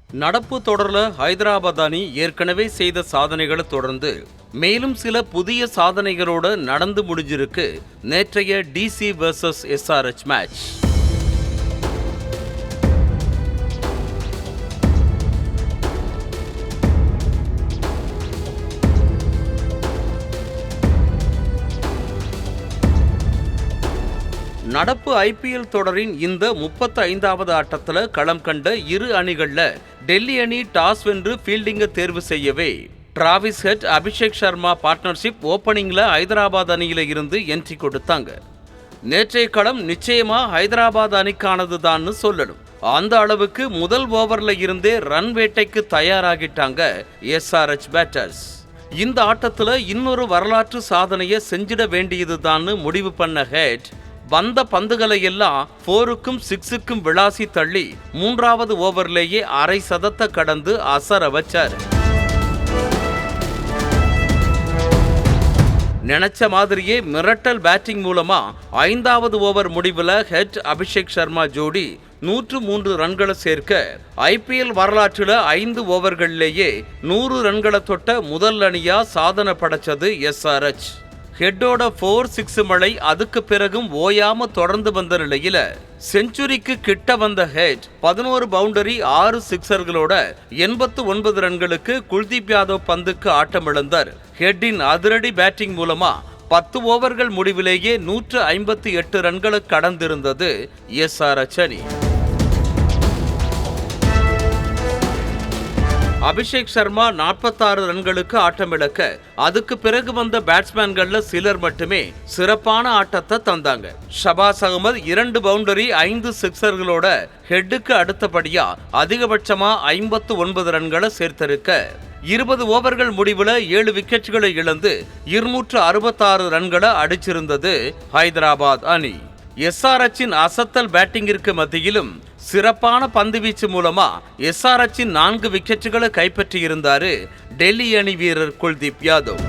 நடப்பு தொடர்ல ஹைதராபாத் அணி ஏற்கனவே செய்த சாதனைகளை தொடர்ந்து மேலும் சில புதிய சாதனைகளோட நடந்து முடிஞ்சிருக்கு நேற்றைய டிசி vs SRH மேட்ச். நடப்பு IPL தொடரின் இந்த 35வது ஆட்டத்துல களம் கண்ட இரு அணிகள்ல டெல்லி அணி டாஸ் வென்று ஃபீல்டிங்கை தேர்வு செய்யவே Travis Head Abhishek Sharma partnership ஓப்பனிங்ல ஹைதராபாத் அணியில இருந்து என்ட்ரி கொடுத்தாங்க. நேற்றைய களம் நிச்சயமா ஹைதராபாத் அணிக்கானது தான் சொல்லணும். அந்த அளவுக்கு முதல் ஓவர்ல இருந்தே ரன் வேட்டைக்கு தயாராகிட்டாங்க SRH பேட்டர்ஸ். இந்த ஆட்டத்துல இன்னொரு வரலாற்று சாதனையை செஞ்சிட வேண்டியதுதான் முடிவு பண்ண ஹெட் வந்த பந்துகளை எல்லாம் 4க்கும் 6க்கும் விளாசி தள்ளி 3வது ஓவர்லேயே அரை சதத்தை கடந்து அசர வச்சார். நினைச்ச மாதிரியே மிரட்டல் பேட்டிங் மூலமா 5வது ஓவர் முடிவில் ஹெட் அபிஷேக் சர்மா ஜோடி 103 ரன்களை சேர்க்க IPL வரலாற்றில் 5 ஓவர்களிலேயே 100 ரன்களை தொட்ட முதல் அணியா சாதனை படைச்சது SRH. ஹெட்டோட 4-6 மழை அதுக்கு பிறகும் ஓயாம தொடர்ந்து வந்த நிலையில செஞ்சுரிக்கு கிட்ட வந்த ஹெட் 11 பவுண்டரி 6 சிக்ஸர்களோட 89 ரன்களுக்கு குல்தீப் யாதவ் பந்துக்கு ஆட்டமிழந்தார். ஹெட்டின் அதிரடி பேட்டிங் மூலமா 10 ஓவர்கள் முடிவிலேயே 158 ரன்களை கடந்திருந்தது SRH அணி. அபிஷேக் சர்மா 46 ரன்களுக்கு ஆட்டமிழக்க அதுக்கு பிறகு வந்த பேட்ஸ்மேன்கள்ல சிலர் மட்டுமே சிறப்பான ஆட்டத்தை தந்தாங்க. ஷபாஸ் அகமது 2 பவுண்டரி 5 சிக்ஸர்களோட ஹெட்டுக்கு அடுத்தபடியா அதிகபட்சமா 59 ரன்களை சேர்த்திருக்க 20 ஓவர்கள் முடிவுல 7 விக்கெட்டுகளை இழந்து 266 ரன்களை அடிச்சிருந்தது ஹைதராபாத் அணி. SRHின் அசத்தல் பேட்டிங்கிற்கு மத்தியிலும் சிறப்பான பந்துவீச்சு மூலமா SRHின் 4 விக்கெட்டுகளை கைப்பற்றியிருந்தாரு டெல்லி அணி வீரர் குல்தீப் யாதவ்.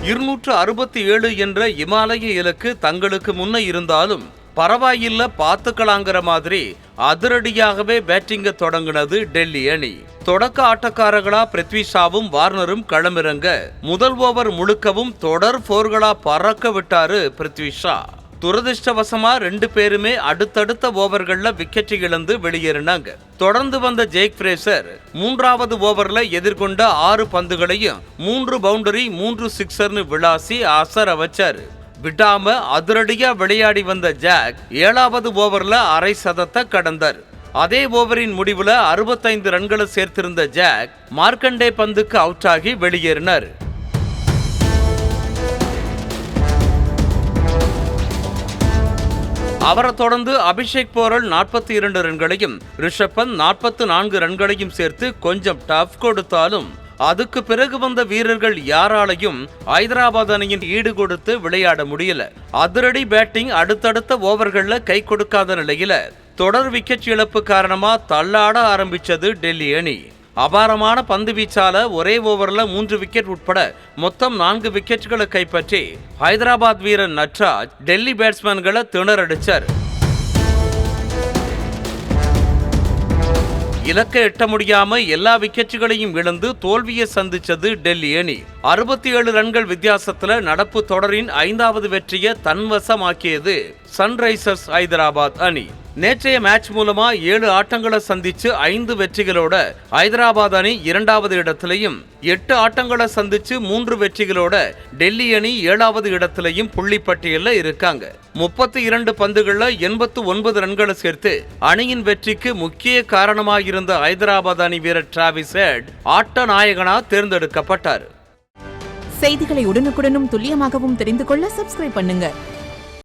$267 என்ற இமாலய இலக்கு தங்களுக்கு முன்ன இருந்தாலும் பரவாயில்ல பாத்துக்கலாங்கிற மாதிரி அதிரடியாகவே பேட்டிங்க தொடங்கினது டெல்லி அணி. தொடக்க ஆட்டக்காரர்களா பிருத்வி ஷாவும் வார்னரும் களமிறங்க முதல் ஓவர் முழுக்கவும் தொடர் 4களா பறக்க விட்டாரு பிருத்வி ஷா. துரதிருஷ்டவசமா 2 பேருமே அடுத்தடுத்த ஓவர்கள்ல விக்கெட் இழந்து வெளியேறினாங்க. தொடர்ந்து வந்த ஜேக் பிரேசர் 3வது ஓவர்ல எதிர்கொண்ட 6 பந்துகளையும் 3 பவுண்டரி 3 சிக்ஸர்னு விளாசி அசர வச்சாரு. விடாம அதிரடியா விளையாடி வந்த ஜாக் 7வது ஓவர்ல அரை சதத்தை கடந்தார். அதே ஓவரின் முடிவுல 65 ரன்களை சேர்த்திருந்த ஜாக் மார்க்கண்டே பந்துக்கு அவுட் ஆகி வெளியேறினார். அவரை தொடர்ந்து அபிஷேக் போரல் 42 ரன்களையும் ரிஷப் பந்த் 44 ரன்களையும் சேர்த்து கொஞ்சம் டஃப் கொடுத்தாலும் அதுக்கு பிறகு வந்த வீரர்கள் யாராலையும் ஹைதராபாத் அணியின் ஈடு கொடுத்து விளையாட முடியல. அதிரடி பேட்டிங் அடுத்தடுத்த ஓவர்கள்ல கை கொடுக்காத நிலையில தொடர் விக்கெட் இழப்பு காரணமா தள்ளாட ஆரம்பிச்சது டெல்லி அணி. அபாரமான பந்து வீச்சால ஒரே ஓவர்ல 3 விக்கெட் உட்பட மொத்தம் 4 விக்கெட்டுகளை கைப்பற்றி ஹைதராபாத் வீரர் நட்ராஜ் டெல்லி பேட்ஸ்மேன்களை திணறடிச்சார். இலக்கை எட்ட முடியாம எல்லா விக்கெட்டுகளையும் இழந்து தோல்வியை சந்திச்சது டெல்லி அணி. 67 ரன்கள் வித்தியாசத்துல நடப்பு தொடரின் 5வது வெற்றியை தன்வசமாக்கியது சன்ரைசர்ஸ் ஹைதராபாத் அணி. நேற்றைய மேட்ச் மூலமா 7 ஆட்டங்களை சந்திச்சு 5 வெற்றிகளோட ஹைதராபாத் அணி 2வது இடத்திலையும் 8 ஆட்டங்களை சந்திச்சு 3 வெற்றிகளோட டெல்லி அணி 7வது இடத்திலையும் புள்ளிப்பட்டியல்ல இருக்காங்க. 32 பந்துகள்ல 89 ரன்களை சேர்த்து அணியின் வெற்றிக்கு முக்கிய காரணமாயிருந்த ஹைதராபாத் அணி வீரர் டிராவிஸ் ஹெட் ஆட்ட நாயகனா தேர்ந்தெடுக்கப்பட்டார். செய்திகளை உடனுக்குடனும் துல்லியமாகவும் தெரிந்து கொள்ள சப்ஸ்கிரைப் பண்ணுங்க.